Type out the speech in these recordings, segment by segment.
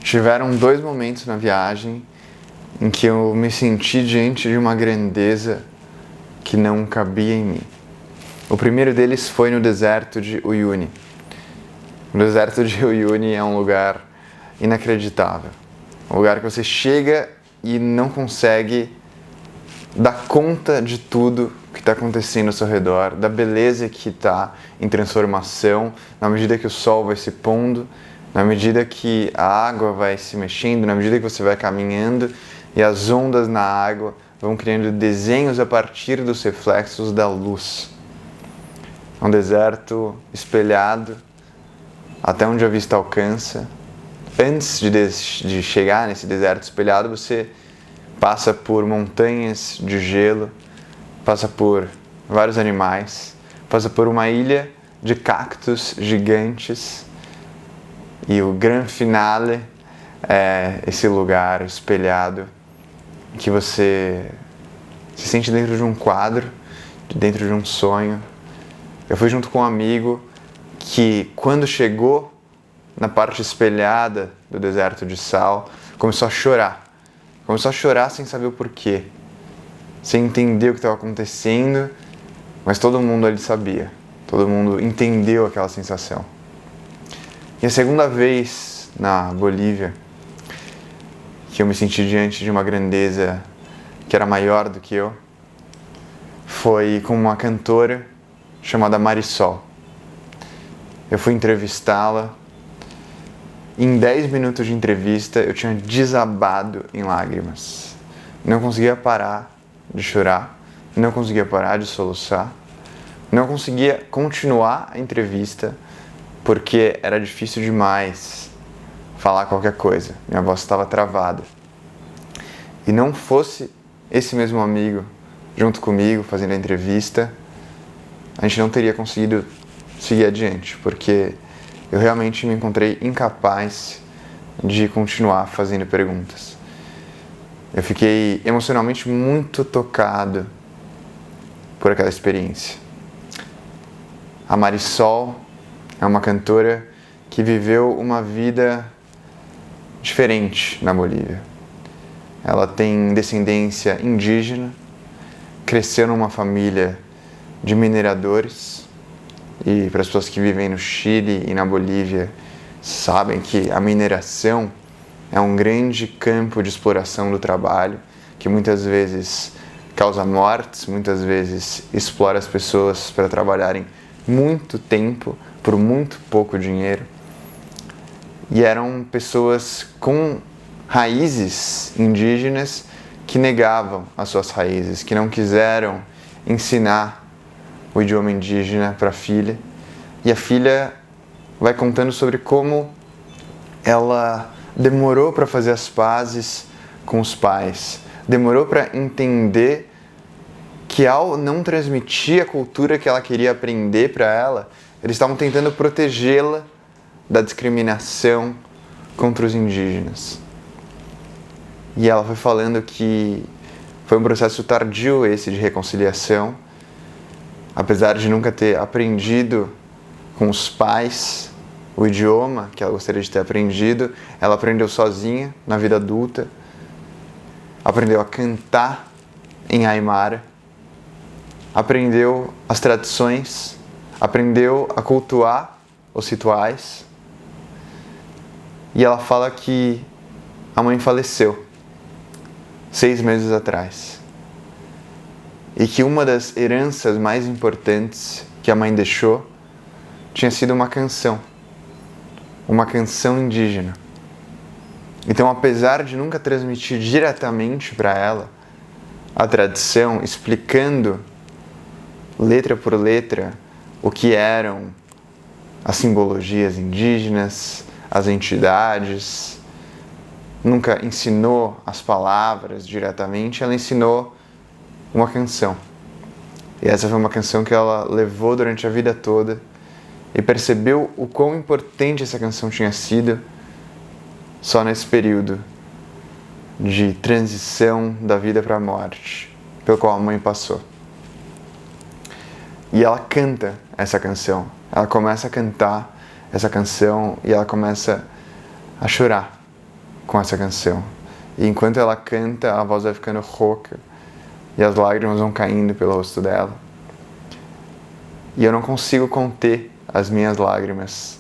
Tiveram dois momentos na viagem em que eu me senti diante de uma grandeza que não cabia em mim. O primeiro deles foi no deserto de Uyuni. O deserto de Uyuni é um lugar inacreditável. Um lugar que você chega e não consegue dar conta de tudo que está acontecendo ao seu redor, da beleza que está em transformação, na medida que o sol vai se pondo, na medida que a água vai se mexendo, na medida que você vai caminhando e as ondas na água vão criando desenhos a partir dos reflexos da luz. É um deserto espelhado até onde a vista alcança. Antes de chegar nesse deserto espelhado, você passa por montanhas de gelo, passa por vários animais, passa por uma ilha de cactos gigantes e o grande finale é esse lugar espelhado que você se sente dentro de um quadro, dentro de um sonho. Eu fui junto com um amigo que, quando chegou na parte espelhada do deserto de sal, começou a chorar. Começou a chorar sem saber o porquê, sem entender o que estava acontecendo, mas todo mundo ali sabia. Todo mundo entendeu aquela sensação. E a segunda vez na Bolívia que eu me senti diante de uma grandeza que era maior do que eu, foi com uma cantora chamada Marisol. Eu fui entrevistá-la. Em 10 minutos de entrevista, eu tinha desabado em lágrimas. Não conseguia parar de chorar, não conseguia parar de soluçar, não conseguia continuar a entrevista porque era difícil demais falar qualquer coisa. Minha voz estava travada. E não fosse esse mesmo amigo junto comigo fazendo a entrevista, a gente não teria conseguido seguir adiante, porque eu realmente me encontrei incapaz de continuar fazendo perguntas. Eu fiquei emocionalmente muito tocado por aquela experiência. A Marisol é uma cantora que viveu uma vida diferente na Bolívia. Ela tem descendência indígena, cresceu numa família de mineradores, e para as pessoas que vivem no Chile e na Bolívia sabem que a mineração é um grande campo de exploração do trabalho, que muitas vezes causa mortes, muitas vezes explora as pessoas para trabalharem muito tempo por muito pouco dinheiro. E eram pessoas com raízes indígenas que negavam as suas raízes, que não quiseram ensinar o idioma indígena para a filha. E a filha vai contando sobre como ela demorou para fazer as pazes com os pais, demorou para entender que, ao não transmitir a cultura que ela queria aprender para ela, eles estavam tentando protegê-la da discriminação contra os indígenas. E ela foi falando que foi um processo tardio esse de reconciliação. Apesar de nunca ter aprendido com os pais o idioma que ela gostaria de ter aprendido, ela aprendeu sozinha na vida adulta, aprendeu a cantar em Aymara, aprendeu as tradições, aprendeu a cultuar os rituais. E ela fala que a mãe faleceu 6 meses atrás. E que uma das heranças mais importantes que a mãe deixou tinha sido uma canção indígena. Então, apesar de nunca transmitir diretamente para ela a tradição, explicando letra por letra o que eram as simbologias indígenas, as entidades, nunca ensinou as palavras diretamente, ela ensinou uma canção. E essa foi uma canção que ela levou durante a vida toda e percebeu o quão importante essa canção tinha sido só nesse período de transição da vida para a morte, pelo qual a mãe passou. E ela canta essa canção. Ela começa a cantar essa canção e ela começa a chorar. com essa canção. E enquanto ela canta, a voz vai ficando rouca e as lágrimas vão caindo pelo rosto dela. E eu não consigo conter as minhas lágrimas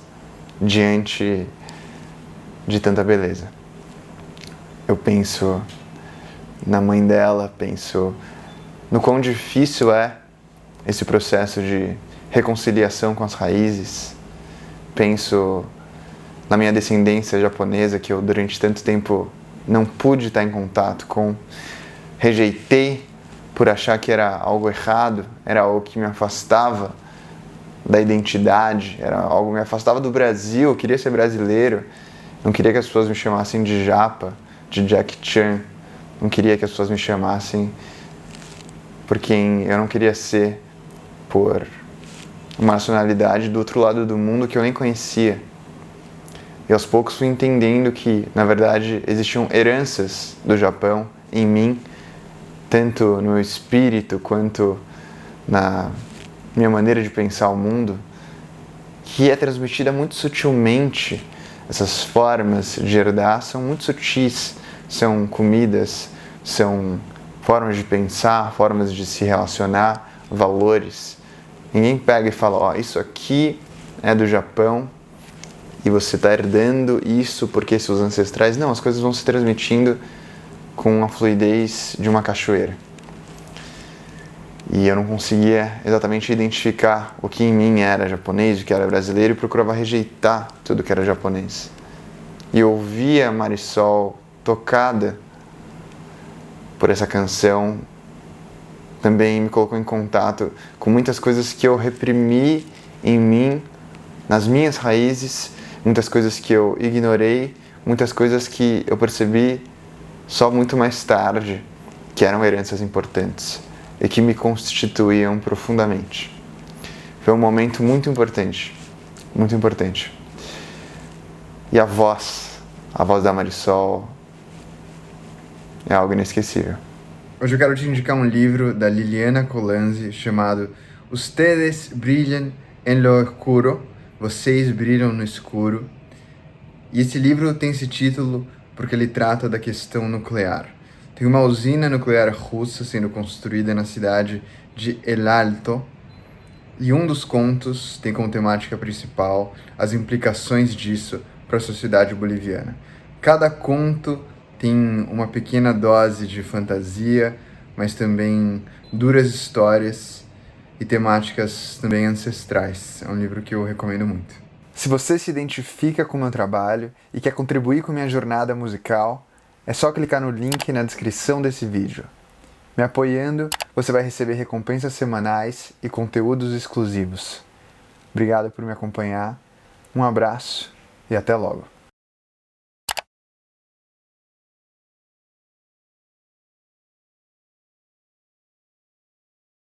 diante de tanta beleza. Eu penso na mãe dela, penso no quão difícil é esse processo de reconciliação com as raízes. Penso na minha descendência japonesa, que eu durante tanto tempo não pude estar em contato com, rejeitei por achar que era algo errado, era algo que me afastava da identidade, era algo que me afastava do Brasil. Eu queria ser brasileiro, não queria que as pessoas me chamassem de japa, de Jack Chan, não queria que as pessoas me chamassem por quem eu não queria ser, por uma nacionalidade do outro lado do mundo que eu nem conhecia. E aos poucos fui entendendo que, na verdade, existiam heranças do Japão em mim, tanto no meu espírito quanto na minha maneira de pensar o mundo, que é transmitida muito sutilmente. Essas formas de herdar são muito sutis, são comidas, são formas de pensar, formas de se relacionar, valores. Ninguém pega e fala, ó, isso aqui é do Japão e você está herdando isso porque seus ancestrais... Não, as coisas vão se transmitindo com a fluidez de uma cachoeira. E eu não conseguia exatamente identificar o que em mim era japonês, o que era brasileiro, e procurava rejeitar tudo que era japonês. E eu ouvia Marisol tocada por essa canção, também me colocou em contato com muitas coisas que eu reprimi em mim, nas minhas raízes, muitas coisas que eu ignorei, muitas coisas que eu percebi só muito mais tarde, que eram heranças importantes e que me constituíam profundamente. Foi um momento muito importante, muito importante. E a voz da Marisol é algo inesquecível. Hoje eu quero te indicar um livro da Liliana Colanzi chamado Ustedes brilhan en lo oscuro, Vocês brilham no escuro. E esse livro tem esse título porque ele trata da questão nuclear. Tem uma usina nuclear russa sendo construída na cidade de El Alto, e um dos contos tem como temática principal as implicações disso para a sociedade boliviana. Cada conto tem uma pequena dose de fantasia, mas também duras histórias e temáticas também ancestrais. É um livro que eu recomendo muito. Se você se identifica com o meu trabalho e quer contribuir com a minha jornada musical, é só clicar no link na descrição desse vídeo. Me apoiando, você vai receber recompensas semanais e conteúdos exclusivos. Obrigado por me acompanhar, um abraço e até logo.